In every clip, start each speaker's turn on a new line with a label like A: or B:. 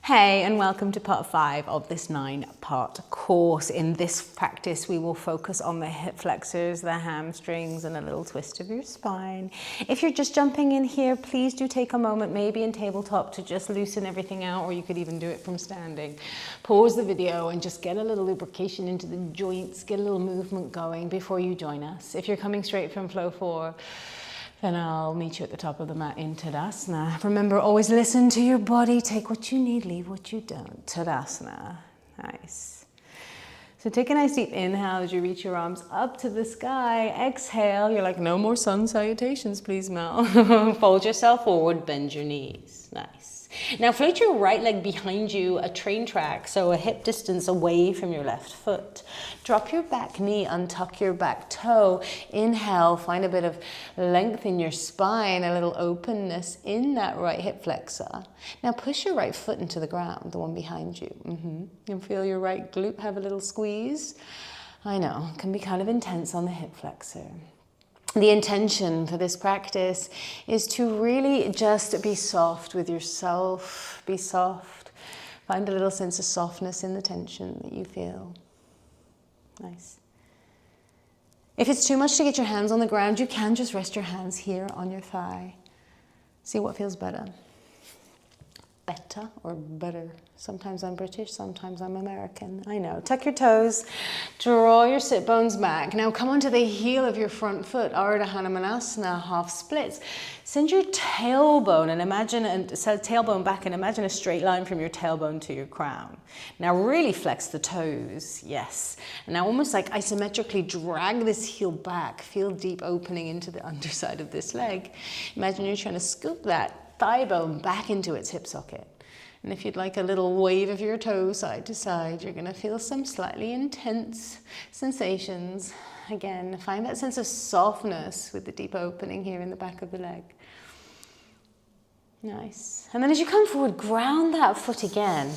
A: Hey, and welcome to part 5 of this 9-part course. In this practice, we will focus on the hip flexors, the hamstrings, and a little twist of your spine. If you're just jumping in here, please do take a moment, maybe in tabletop, to just loosen everything out, or you could even do it from standing. Pause the video and just get a little lubrication into the joints, get a little movement going before you join us. If you're coming straight from Flow 4, then I'll meet you at the top of the mat in Tadasana. Remember, always listen to your body. Take what you need, leave what you don't. Tadasana. Nice. So take a nice deep inhale as you reach your arms up to the sky. Exhale. You're like, no more sun salutations, please, Mel. Fold yourself forward, bend your knees. Nice. Now float your right leg behind you, a train track, so a hip distance away from your left foot. Drop your back knee, untuck your back toe. Inhale, find a bit of length in your spine, a little openness in that right hip flexor. Now push your right foot into the ground, the one behind you. You can feel your right glute have a little squeeze. I know, it can be kind of intense on the hip flexor. The intention for this practice is to really just be soft with yourself, be soft. Find a little sense of softness in the tension that you feel. Nice. If it's too much to get your hands on the ground, you can just rest your hands here on your thigh. See what feels better. Better or better. Sometimes I'm British, sometimes I'm American. I know. Tuck your toes, draw your sit bones back. Now come onto the heel of your front foot, Ardha Hanumanasana, half splits. Send your tailbone and tailbone back and imagine a straight line from your tailbone to your crown. Now really flex the toes, yes. And now almost like isometrically drag this heel back. Feel deep opening into the underside of this leg. Imagine you're trying to scoop that thigh bone back into its hip socket. And if you'd like a little wave of your toes side to side, you're going to feel some slightly intense sensations. Again, find that sense of softness with the deep opening here in the back of the leg. Nice. And then as you come forward, ground that foot again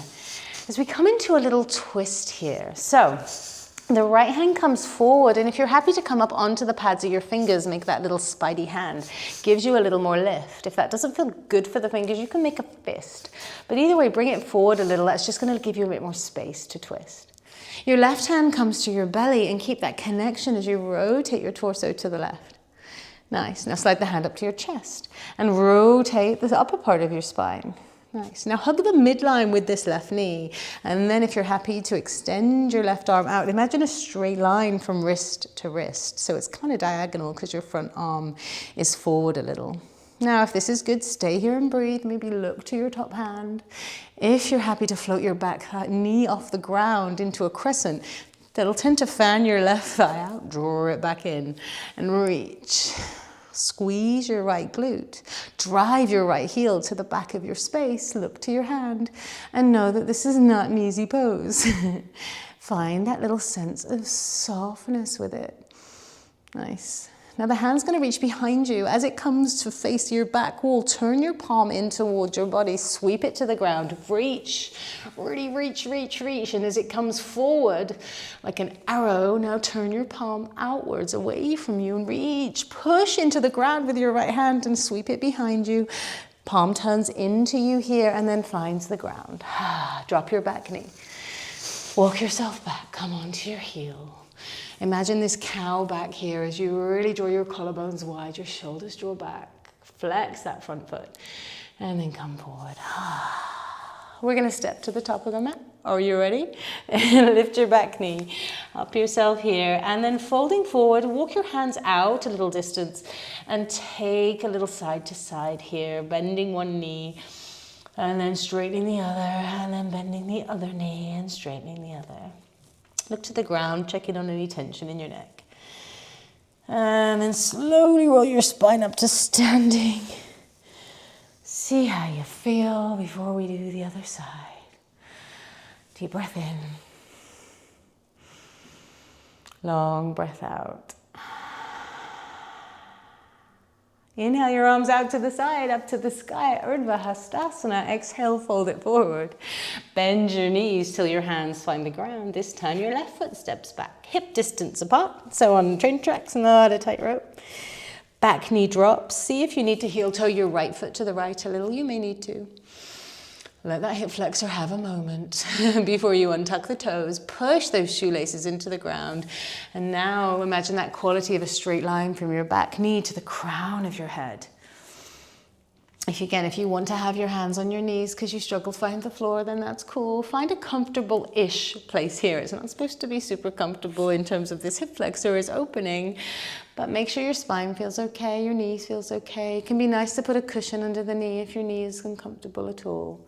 A: as we come into a little twist here. So the right hand comes forward, and if you're happy to come up onto the pads of your fingers, make that little spidey hand. Gives you a little more lift. If that doesn't feel good for the fingers, you can make a fist. But either way, bring it forward a little. That's just going to give you a bit more space to twist. Your left hand comes to your belly, and keep that connection as you rotate your torso to the left. Nice. Now slide the hand up to your chest, and rotate the upper part of your spine. Nice. Now hug the midline with this left knee, and then if you're happy to extend your left arm out, imagine a straight line from wrist to wrist. So it's kind of diagonal because your front arm is forward a little. Now if this is good, stay here and breathe. Maybe look to your top hand. If you're happy to float your back knee off the ground into a crescent, that'll tend to fan your left thigh out, draw it back in, and reach. Squeeze your right glute, drive your right heel to the back of your space, look to your hand, and know that this is not an easy pose. Find that little sense of softness with it. Nice. Now the hand's going to reach behind you. As it comes to face your back wall, turn your palm in towards your body, sweep it to the ground, reach, really reach, reach, reach. And as it comes forward like an arrow, now turn your palm outwards away from you and reach, push into the ground with your right hand and sweep it behind you. Palm turns into you here and then finds the ground. Drop your back knee. Walk yourself back, come onto your heel. Imagine this cow back here as you really draw your collarbones wide, your shoulders draw back, flex that front foot, and then come forward. We're going to step to the top of the mat. Are you ready? Lift your back knee, up yourself here, and then folding forward, walk your hands out a little distance and take a little side to side here, bending one knee, and then straightening the other, and then bending the other knee and straightening the other. Look to the ground, check in on any tension in your neck. And then slowly roll your spine up to standing. See how you feel before we do the other side. Deep breath in. Long breath out. Inhale your arms out to the side, up to the sky, Urdhva Hastasana. Exhale, fold it forward. Bend your knees till your hands find the ground. This time your left foot steps back, hip distance apart. So on train tracks, not a tightrope. Back knee drops. See if you need to heel toe your right foot to the right a little. You may need to. Let that hip flexor have a moment before you untuck the toes, push those shoelaces into the ground. And now imagine that quality of a straight line from your back knee to the crown of your head. If you want to have your hands on your knees because you struggle to find the floor, then that's cool. Find a comfortable-ish place here. It's not supposed to be super comfortable in terms of this hip flexor is opening, but make sure your spine feels okay, your knees feels okay. It can be nice to put a cushion under the knee if your knee is uncomfortable at all.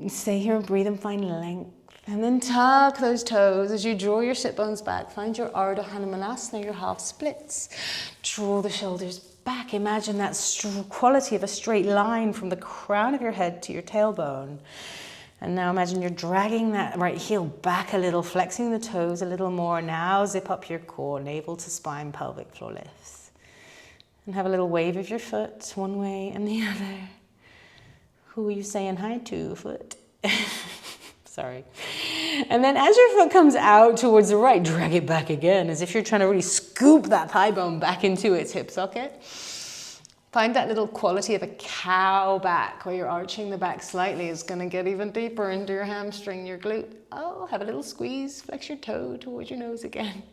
A: Stay here and breathe and find length. And then tuck those toes as you draw your sit bones back. Find your Ardha Hanumanasana, your half splits. Draw the shoulders back. Imagine that quality of a straight line from the crown of your head to your tailbone. And now imagine you're dragging that right heel back a little, flexing the toes a little more. Now zip up your core, navel to spine, pelvic floor lifts. And have a little wave of your foot one way and the other. Who are you saying hi to, foot? Sorry. And then as your foot comes out towards the right, drag it back again, as if you're trying to really scoop that thigh bone back into its hip socket. Find that little quality of a cow back, where you're arching the back slightly. Is going to get even deeper into your hamstring, your glute. Oh, have a little squeeze, flex your toe towards your nose again.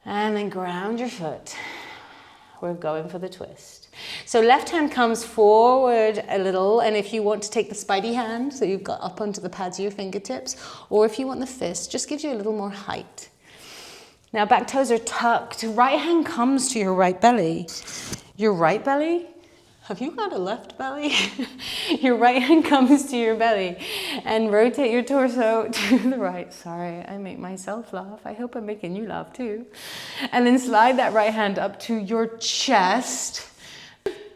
A: And then ground your foot. We're going for the twist. So left hand comes forward a little, and if you want to take the spidey hand, so you've got up onto the pads of your fingertips, or if you want the fist, just gives you a little more height. Now back toes are tucked. Right hand comes to your right belly. Your right belly? Have you got a left belly? Your right hand comes to your belly and rotate your torso to the right. Sorry, I make myself laugh. I hope I'm making you laugh too. And then slide that right hand up to your chest.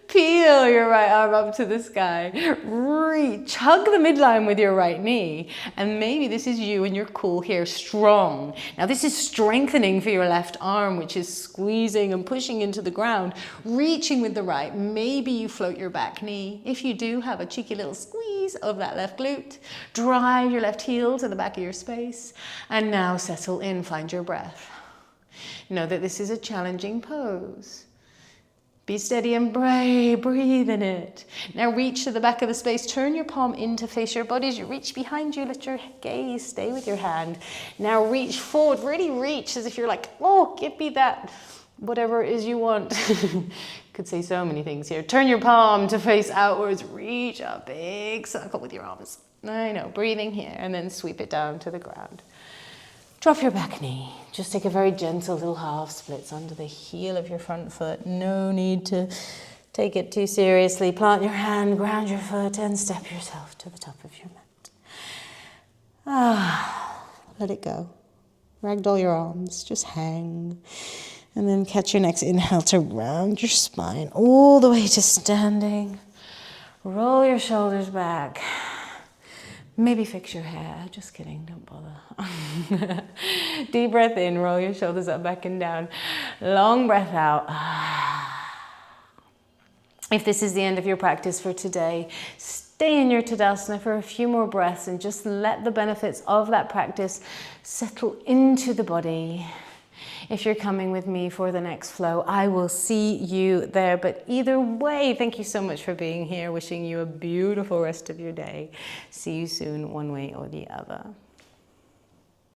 A: Peel your right arm up to the sky. Reach, hug the midline with your right knee. And maybe this is you and you're cool here, strong. Now this is strengthening for your left arm, which is squeezing and pushing into the ground, reaching with the right. Maybe you float your back knee. If you do, have a cheeky little squeeze of that left glute. Drive your left heel to the back of your space. And now settle in, find your breath. Know that this is a challenging pose. Be steady and breathe in it. Now reach to the back of the space. Turn your palm in to face your body. As you reach behind you, let your gaze stay with your hand. Now reach forward, really reach as if you're like, oh, give me that, whatever it is you want. Could say so many things here. Turn your palm to face outwards. Reach a big circle with your arms. I know, breathing here, and then sweep it down to the ground. Drop your back knee. Just take a very gentle little half splits under the heel of your front foot. No need to take it too seriously. Plant your hand, ground your foot, and step yourself to the top of your mat. Let it go. Ragdoll your arms. Just hang. And then catch your next inhale to round your spine all the way to standing. Roll your shoulders back. Maybe fix your hair. Just kidding, don't bother. Deep breath in, roll your shoulders up, back and down. Long breath out. If this is the end of your practice for today, stay in your Tadasana for a few more breaths and just let the benefits of that practice settle into the body. If you're coming with me for the next flow, I will see you there. But either way, thank you so much for being here. Wishing you a beautiful rest of your day. See you soon, one way or the other.